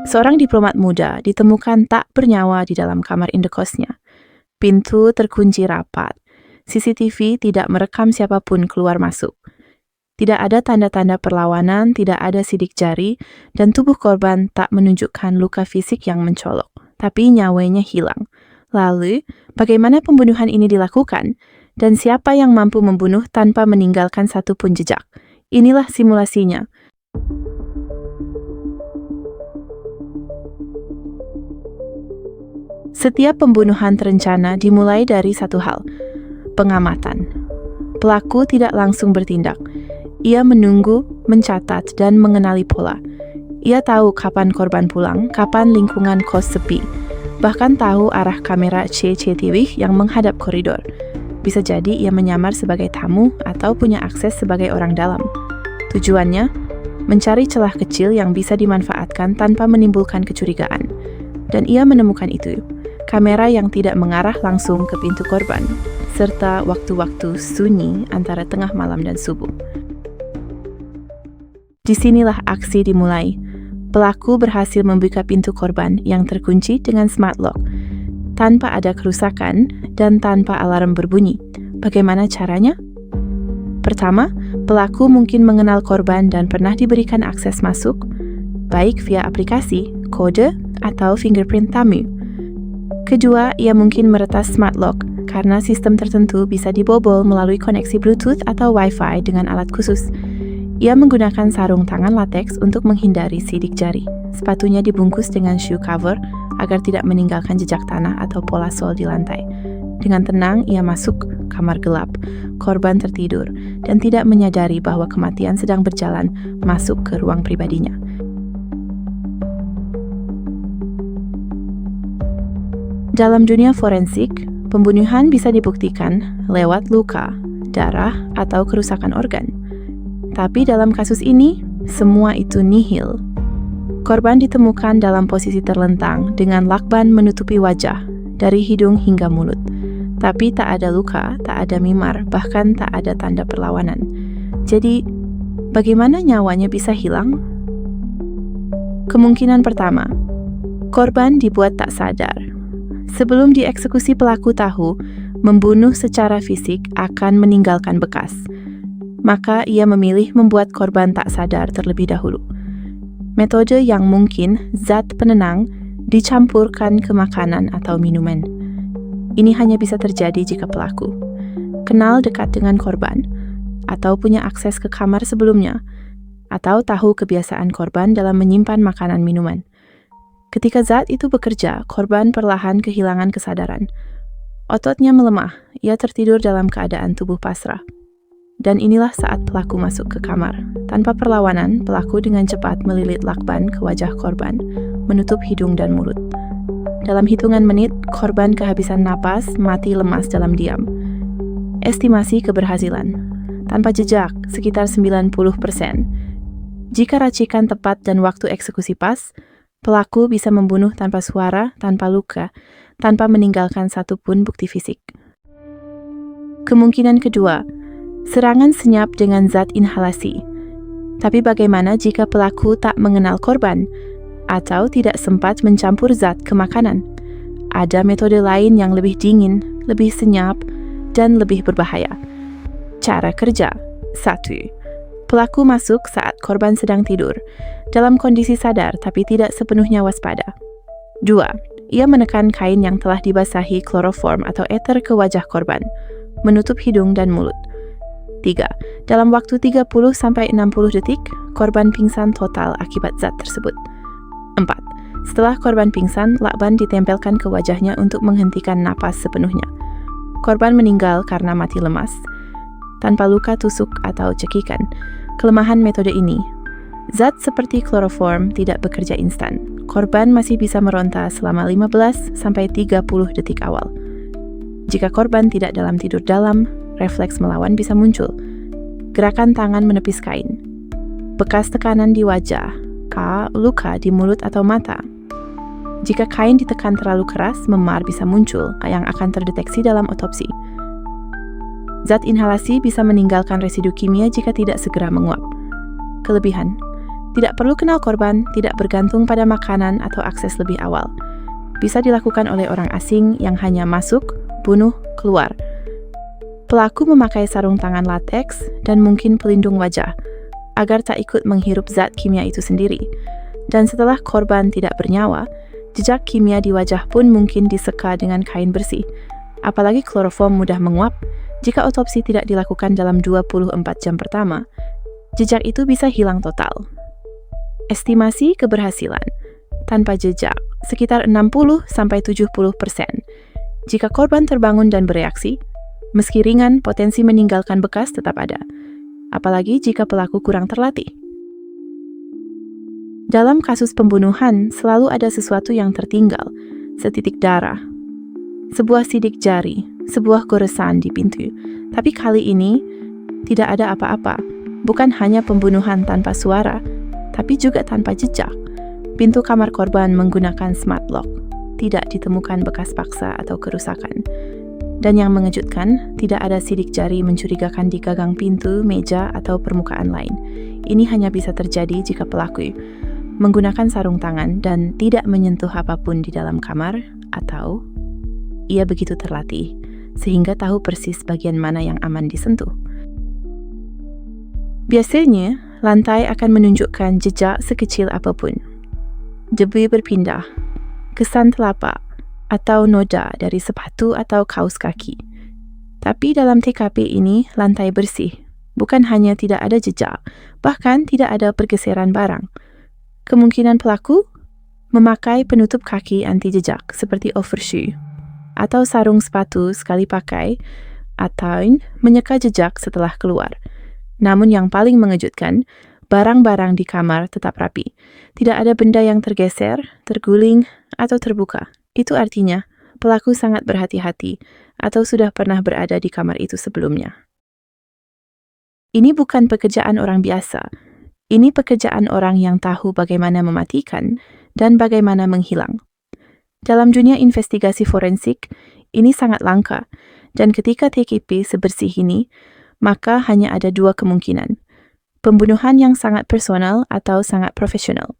Seorang diplomat muda ditemukan tak bernyawa di dalam kamar indekosnya. Pintu terkunci rapat. CCTV tidak merekam siapapun keluar masuk. Tidak ada tanda-tanda perlawanan, tidak ada sidik jari, dan tubuh korban tak menunjukkan luka fisik yang mencolok, tapi nyawanya hilang. Lalu, bagaimana pembunuhan ini dilakukan? Dan siapa yang mampu membunuh tanpa meninggalkan satu pun jejak? Inilah simulasinya. Setiap pembunuhan terencana dimulai dari satu hal, pengamatan. Pelaku tidak langsung bertindak. Ia menunggu, mencatat, dan mengenali pola. Ia tahu kapan korban pulang, kapan lingkungan kos sepi, bahkan tahu arah kamera CCTV yang menghadap koridor. Bisa jadi ia menyamar sebagai tamu atau punya akses sebagai orang dalam. Tujuannya, mencari celah kecil yang bisa dimanfaatkan tanpa menimbulkan kecurigaan. Dan ia menemukan itu, kamera yang tidak mengarah langsung ke pintu korban, serta waktu-waktu sunyi antara tengah malam dan subuh. Disinilah aksi dimulai. Pelaku berhasil membuka pintu korban yang terkunci dengan smart lock, tanpa ada kerusakan dan tanpa alarm berbunyi. Bagaimana caranya? Pertama, pelaku mungkin mengenal korban dan pernah diberikan akses masuk, baik via aplikasi, kode, atau fingerprint tamu. Kedua, ia mungkin meretas smart lock karena sistem tertentu bisa dibobol melalui koneksi Bluetooth atau Wi-Fi dengan alat khusus. Ia menggunakan sarung tangan latex untuk menghindari sidik jari. Sepatunya dibungkus dengan shoe cover agar tidak meninggalkan jejak tanah atau pola sol di lantai. Dengan tenang, ia masuk kamar gelap. Korban tertidur dan tidak menyadari bahwa kematian sedang berjalan masuk ke ruang pribadinya. Dalam dunia forensik, pembunuhan bisa dibuktikan lewat luka, darah, atau kerusakan organ. Tapi dalam kasus ini, semua itu nihil. Korban ditemukan dalam posisi terlentang dengan lakban menutupi wajah, dari hidung hingga mulut. Tapi tak ada luka, tak ada memar, bahkan tak ada tanda perlawanan. Jadi, bagaimana nyawanya bisa hilang? Kemungkinan pertama, korban dibuat tak sadar. Sebelum dieksekusi, pelaku tahu membunuh secara fisik akan meninggalkan bekas. Maka ia memilih membuat korban tak sadar terlebih dahulu. Metode yang mungkin zat penenang dicampurkan ke makanan atau minuman. Ini hanya bisa terjadi jika pelaku kenal dekat dengan korban, atau punya akses ke kamar sebelumnya, atau tahu kebiasaan korban dalam menyimpan makanan minuman. Ketika zat itu bekerja, korban perlahan kehilangan kesadaran. Ototnya melemah, ia tertidur dalam keadaan tubuh pasrah. Dan inilah saat pelaku masuk ke kamar. Tanpa perlawanan, pelaku dengan cepat melilit lakban ke wajah korban, menutup hidung dan mulut. Dalam hitungan menit, korban kehabisan napas, mati lemas dalam diam. Estimasi keberhasilan. Tanpa jejak, sekitar 90%. Jika racikan tepat dan waktu eksekusi pas, pelaku bisa membunuh tanpa suara, tanpa luka, tanpa meninggalkan satupun bukti fisik. Kemungkinan kedua, serangan senyap dengan zat inhalasi. Tapi bagaimana jika pelaku tak mengenal korban atau tidak sempat mencampur zat ke makanan? Ada metode lain yang lebih dingin, lebih senyap, dan lebih berbahaya. Cara kerja. 1. Pelaku masuk saat korban sedang tidur, dalam kondisi sadar tapi tidak sepenuhnya waspada. 2. Ia menekan kain yang telah dibasahi kloroform atau eter ke wajah korban, menutup hidung dan mulut. 3. Dalam waktu 30-60 detik, korban pingsan total akibat zat tersebut. 4. Setelah korban pingsan, lakban ditempelkan ke wajahnya untuk menghentikan napas sepenuhnya. Korban meninggal karena mati lemas, tanpa luka tusuk atau cekikan. Kelemahan metode ini, zat seperti kloroform tidak bekerja instan. Korban masih bisa meronta selama 15-30 detik awal. Jika korban tidak dalam tidur dalam, refleks melawan bisa muncul. Gerakan tangan menepis kain, bekas tekanan di wajah, luka di mulut atau mata. Jika kain ditekan terlalu keras, memar bisa muncul yang akan terdeteksi dalam otopsi. Zat inhalasi bisa meninggalkan residu kimia jika tidak segera menguap. Kelebihan, Tidak perlu kenal korban, tidak bergantung pada makanan atau akses lebih awal. Bisa dilakukan oleh orang asing yang hanya masuk, bunuh, keluar. Pelaku memakai sarung tangan lateks dan mungkin pelindung wajah, agar tak ikut menghirup zat kimia itu sendiri. Dan setelah korban tidak bernyawa, jejak kimia di wajah pun mungkin diseka dengan kain bersih. Apalagi kloroform mudah menguap, jika otopsi tidak dilakukan dalam 24 jam pertama, jejak itu bisa hilang total. Estimasi keberhasilan tanpa jejak sekitar 60-70%. Jika korban terbangun dan bereaksi, meski ringan, potensi meninggalkan bekas tetap ada. Apalagi jika pelaku kurang terlatih. Dalam kasus pembunuhan, selalu ada sesuatu yang tertinggal, setitik darah, sebuah sidik jari, sebuah goresan di pintu. Tapi kali ini, tidak ada apa-apa. Bukan hanya pembunuhan tanpa suara, tapi juga tanpa jejak. Pintu kamar korban menggunakan smart lock. Tidak ditemukan bekas paksa atau kerusakan. Dan yang mengejutkan, tidak ada sidik jari mencurigakan di gagang pintu, meja, atau permukaan lain. Ini hanya bisa terjadi jika pelaku menggunakan sarung tangan dan tidak menyentuh apapun di dalam kamar, atau ia begitu terlatih sehingga tahu persis bagian mana yang aman disentuh. Biasanya, lantai akan menunjukkan jejak sekecil apapun. Debu berpindah, kesan telapak, atau noda dari sepatu atau kaus kaki. Tapi dalam TKP ini, lantai bersih. Bukan hanya tidak ada jejak, bahkan tidak ada pergeseran barang. Kemungkinan pelaku memakai penutup kaki anti jejak seperti overshoe, atau sarung sepatu sekali pakai, atau menyeka jejak setelah keluar. Namun yang paling mengejutkan, barang-barang di kamar tetap rapi. Tidak ada benda yang tergeser, terguling, atau terbuka. Itu artinya pelaku sangat berhati-hati atau sudah pernah berada di kamar itu sebelumnya. Ini bukan pekerjaan orang biasa. Ini pekerjaan orang yang tahu bagaimana mematikan dan bagaimana menghilang. Dalam dunia investigasi forensik, ini sangat langka, dan ketika TKP sebersih ini, maka hanya ada dua kemungkinan. Pembunuhan yang sangat personal atau sangat profesional.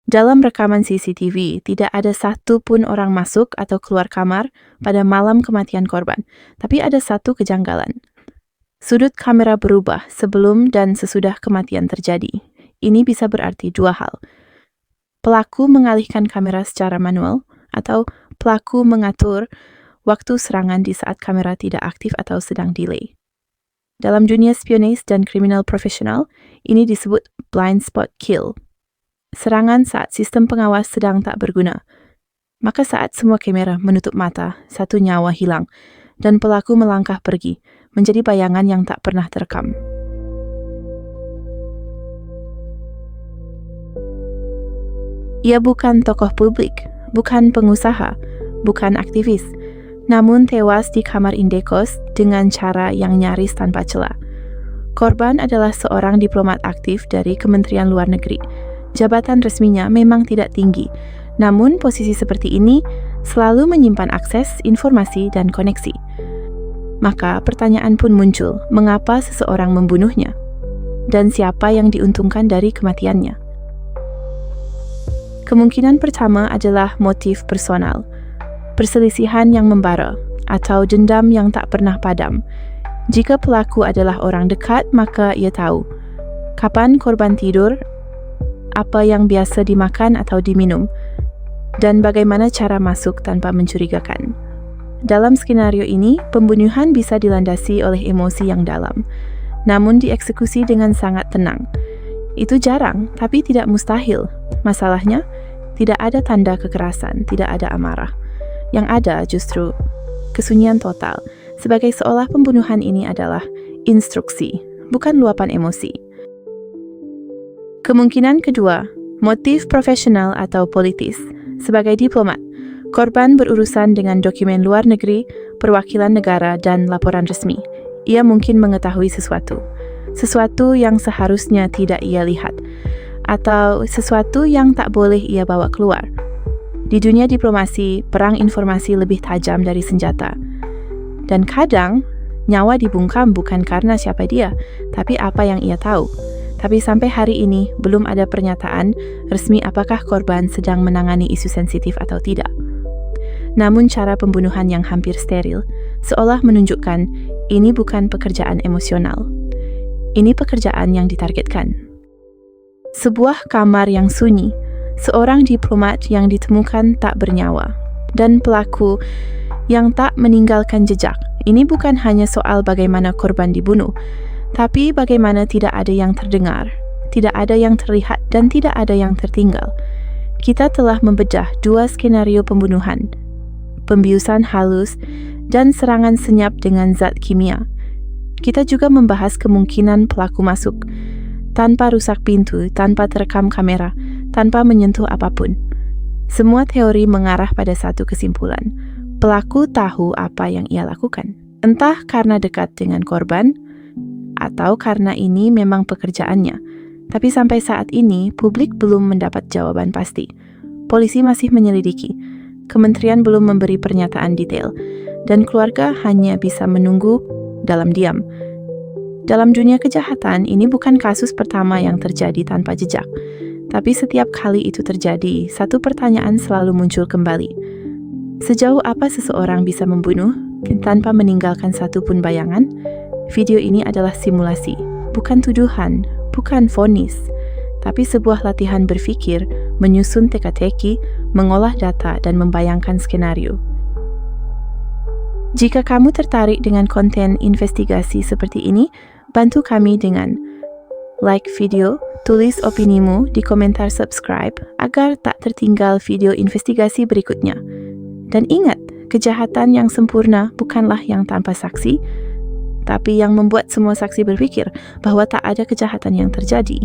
Dalam rekaman CCTV, tidak ada satu pun orang masuk atau keluar kamar pada malam kematian korban, tapi ada satu kejanggalan. Sudut kamera berubah sebelum dan sesudah kematian terjadi. Ini bisa berarti dua hal. Pelaku mengalihkan kamera secara manual, atau pelaku mengatur waktu serangan di saat kamera tidak aktif atau sedang delay. Dalam dunia spionage dan kriminal profesional, ini disebut blind spot kill. Serangan saat sistem pengawas sedang tak berguna. Maka saat semua kamera menutup mata, satu nyawa hilang, dan pelaku melangkah pergi, menjadi bayangan yang tak pernah terekam. Ia bukan tokoh publik, bukan pengusaha, bukan aktivis, namun tewas di kamar Indekos dengan cara yang nyaris tanpa celah. Korban adalah seorang diplomat aktif dari Kementerian Luar Negeri. Jabatan resminya memang tidak tinggi, namun posisi seperti ini selalu menyimpan akses, informasi, dan koneksi. Maka pertanyaan pun muncul, mengapa seseorang membunuhnya? Dan siapa yang diuntungkan dari kematiannya? Kemungkinan pertama adalah motif personal. Perselisihan yang membara, atau dendam yang tak pernah padam. Jika pelaku adalah orang dekat, maka ia tahu kapan korban tidur, apa yang biasa dimakan atau diminum, dan bagaimana cara masuk tanpa mencurigakan. Dalam skenario ini, pembunuhan bisa dilandasi oleh emosi yang dalam, namun dieksekusi dengan sangat tenang. Itu jarang, tapi tidak mustahil. Masalahnya, tidak ada tanda kekerasan, tidak ada amarah. Yang ada justru kesunyian total, sebagai seolah pembunuhan ini adalah instruksi, bukan luapan emosi. Kemungkinan kedua, motif profesional atau politis. Sebagai diplomat, korban berurusan dengan dokumen luar negeri, perwakilan negara, dan laporan resmi. Ia mungkin mengetahui sesuatu yang seharusnya tidak ia lihat, atau sesuatu yang tak boleh ia bawa keluar. Di dunia diplomasi, perang informasi lebih tajam dari senjata. Dan kadang, nyawa dibungkam bukan karena siapa dia, tapi apa yang ia tahu. Tapi sampai hari ini, belum ada pernyataan resmi apakah korban sedang menangani isu sensitif atau tidak. Namun cara pembunuhan yang hampir steril, seolah menunjukkan ini bukan pekerjaan emosional. Ini pekerjaan yang ditargetkan. Sebuah kamar yang sunyi, seorang diplomat yang ditemukan tak bernyawa, dan pelaku yang tak meninggalkan jejak. Ini bukan hanya soal bagaimana korban dibunuh, tapi bagaimana tidak ada yang terdengar, tidak ada yang terlihat, dan tidak ada yang tertinggal. Kita telah membedah 2 skenario pembunuhan, pembiusan halus, dan serangan senyap dengan zat kimia. Kita juga membahas kemungkinan pelaku masuk tanpa rusak pintu, tanpa terekam kamera, tanpa menyentuh apapun. Semua teori mengarah pada satu kesimpulan. Pelaku tahu apa yang ia lakukan. Entah karena dekat dengan korban, atau karena ini memang pekerjaannya. Tapi sampai saat ini, publik belum mendapat jawaban pasti. Polisi masih menyelidiki. Kementerian belum memberi pernyataan detail. Dan keluarga hanya bisa menunggu dalam diam. Dalam dunia kejahatan, ini bukan kasus pertama yang terjadi tanpa jejak. Tapi setiap kali itu terjadi, satu pertanyaan selalu muncul kembali. Sejauh apa seseorang bisa membunuh tanpa meninggalkan satu pun bayangan? Video ini adalah simulasi, bukan tuduhan, bukan vonis, tapi sebuah latihan berpikir, menyusun teka-teki, mengolah data, dan membayangkan skenario. Jika kamu tertarik dengan konten investigasi seperti ini, bantu kami dengan like video, tulis opinimu di komentar subscribe agar tak tertinggal video investigasi berikutnya. Dan ingat, kejahatan yang sempurna bukanlah yang tanpa saksi, tapi yang membuat semua saksi berpikir bahwa tak ada kejahatan yang terjadi.